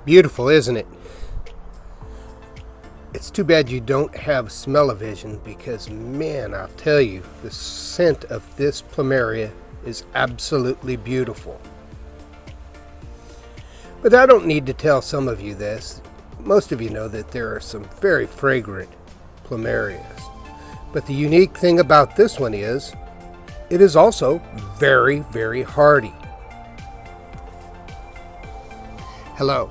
Beautiful, isn't it? It's too bad you don't have smell-o-vision because, man, I'll tell you, the scent of this Plumeria is absolutely beautiful. But I don't need to tell some of you this. Most of you know that there are some very fragrant Plumerias. But the unique thing about this one is, it is also very, very hardy. Hello,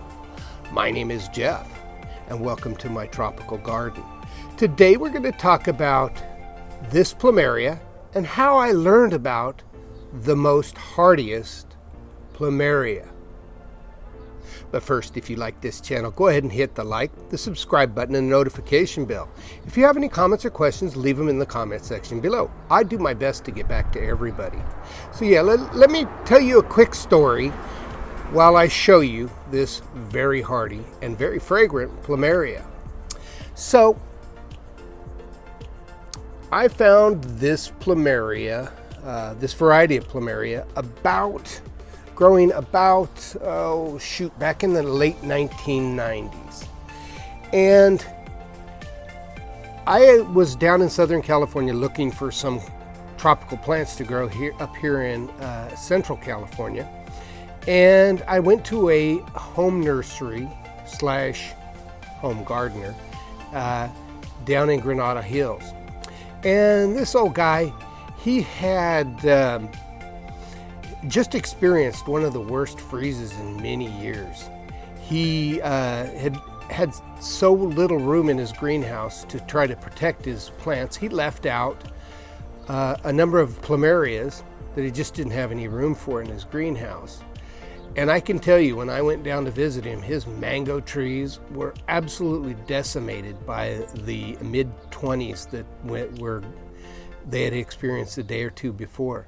my name is Jeff, and welcome to my tropical garden. Today we're going to talk about this Plumeria and how I learned about the most hardiest Plumeria. But first, if you like this channel, go ahead and hit the like, the subscribe button, and the notification bell. If you have any comments or questions, leave them in the comment section below. I do my best to get back to everybody. So yeah, let me tell you a quick story while I show you this very hardy and very fragrant Plumeria. So I found this Plumeria, this variety of Plumeria, growing about, back in the late 1990s. And I was down in Southern California looking for some tropical plants to grow up here in Central California. And I went to a home nursery / home gardener down in Granada Hills. And this old guy, he had just experienced one of the worst freezes in many years. He had so little room in his greenhouse to try to protect his plants. He left out a number of Plumerias that he just didn't have any room for in his greenhouse. And I can tell you, when I went down to visit him, his mango trees were absolutely decimated by the mid-20s that they had experienced a day or two before.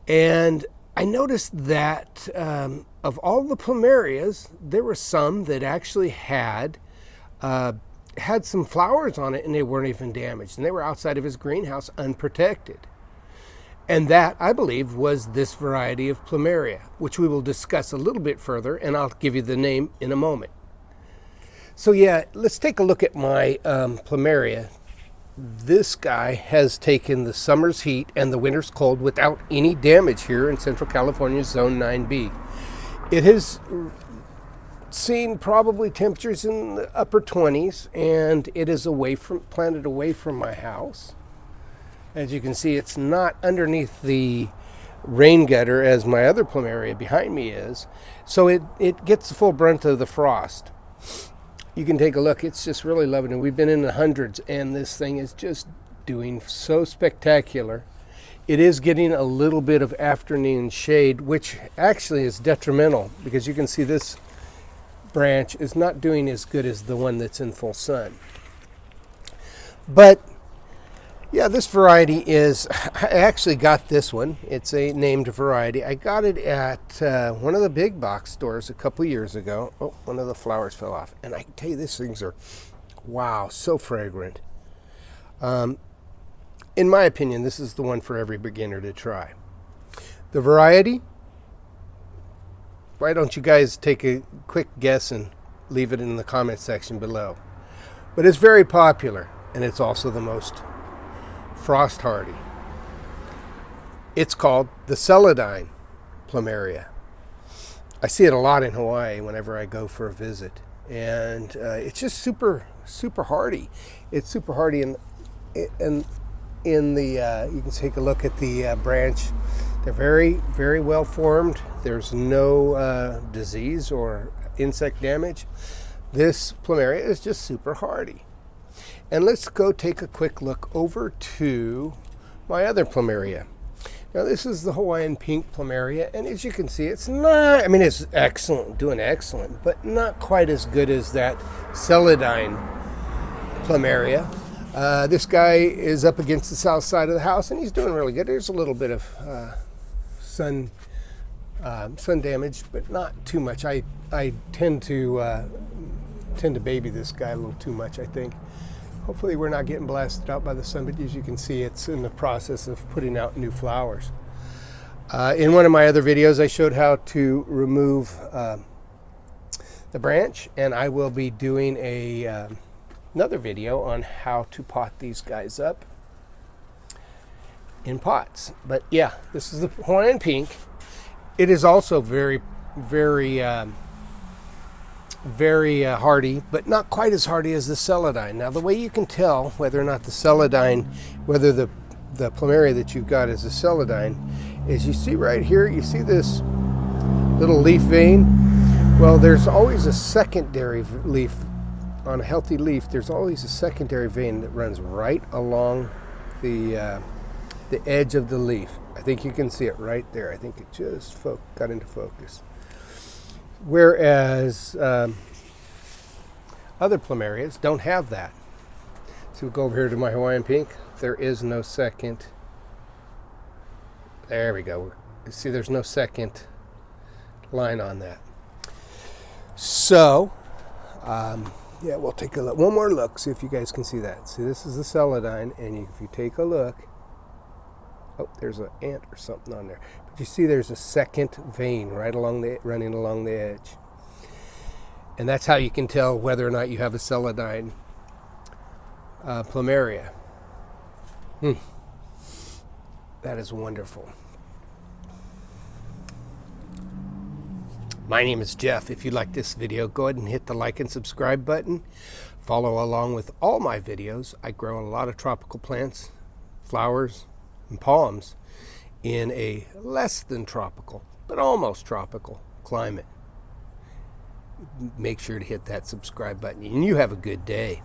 And I noticed that of all the Plumerias, there were some that actually had some flowers on it, and they weren't even damaged, and they were outside of his greenhouse unprotected. And that, I believe, was this variety of Plumeria, which we will discuss a little bit further, and I'll give you the name in a moment. So yeah, let's take a look at my Plumeria. This guy has taken the summer's heat and the winter's cold without any damage here in Central California's Zone 9B. It has seen probably temperatures in the upper 20s, and it is planted away from my house. As you can see, it's not underneath the rain gutter as my other Plumeria behind me is, so it gets the full brunt of the frost. You can take a look. It's just really loving it. We've been in the hundreds, and this thing is just doing so spectacular. It is getting a little bit of afternoon shade, which actually is detrimental, because you can see this branch is not doing as good as the one that's in full sun. But yeah, this variety I actually got this one. It's a named variety. I got it at one of the big box stores a couple years ago. Oh, one of the flowers fell off. And I can tell you, these things are, wow, so fragrant. In my opinion, this is the one for every beginner to try. The variety, why don't you guys take a quick guess and leave it in the comment section below. But it's very popular, and it's also the most frost hardy. It's called the Celadine Plumeria. I see it a lot in Hawaii whenever I go for a visit, and it's just super hardy. It's super hardy, and in the you can take a look at the branch. They're very, very well formed. There's no disease or insect damage. This Plumeria is just super hardy. And let's go take a quick look over to my other Plumeria. Now, this is the Hawaiian Pink Plumeria, and as you can see, it's not, I mean, it's excellent, doing excellent, but not quite as good as that Celadine Plumeria. This guy is up against the south side of the house, and he's doing really good. There's a little bit of sun damage, but not too much. I tend to baby this guy a little too much, I think. Hopefully we're not getting blasted out by the sun, but as you can see, it's in the process of putting out new flowers. In one of my other videos, I showed how to remove the branch, and I will be doing another video on how to pot these guys up in pots. But yeah, this is the Hawaiian pink. It is also very hardy, but not quite as hardy as the Celadine. Now, the way you can tell whether or not the Celadine, whether the Plumeria that you've got is a Celadine, is you see right here, you see this little leaf vein? Well, there's always a secondary leaf. On a healthy leaf, there's always a secondary vein that runs right along the edge of the leaf. I think you can see it right there. I think it just got into focus. Whereas other Plumerias don't have that. So we'll go over here to my Hawaiian pink. There is no second. There we go. See, there's no second line on that. So, yeah, we'll take a look. One more look, see if you guys can see that. See, this is the Celadine, and if you take a look, oh, there's an ant or something on there. But you see there's a second vein running along the edge. And that's how you can tell whether or not you have a Celadine Plumeria. That is wonderful. My name is Jeff. If you like this video, go ahead and hit the like and subscribe button. Follow along with all my videos. I grow a lot of tropical plants, flowers, and palms in a less than tropical, but almost tropical climate. Make sure to hit that subscribe button, and you have a good day.